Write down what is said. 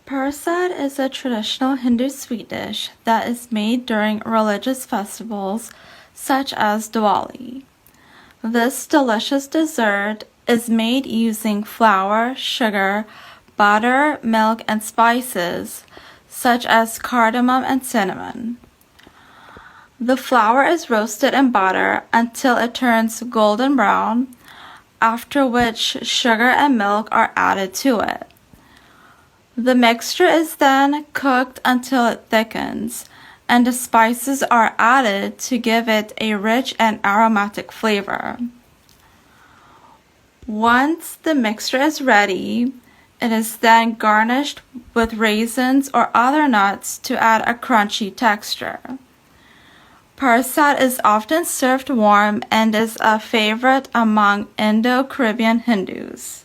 Prasad is a traditional Hindu sweet dish that is made during religious festivals such as Diwali. This delicious dessert is made using flour, sugar, butter, milk, and spices such as cardamom and cinnamon. The flour is roasted in butter until it turns golden brown, after which sugar and milk are added to it. The mixture is then cooked until it thickens, and the spices are added to give it a rich and aromatic flavor. Once the mixture is ready, it is then garnished with raisins or other nuts to add a crunchy texture. Prasad is often served warm and is a favorite among Indo-Caribbean Hindus.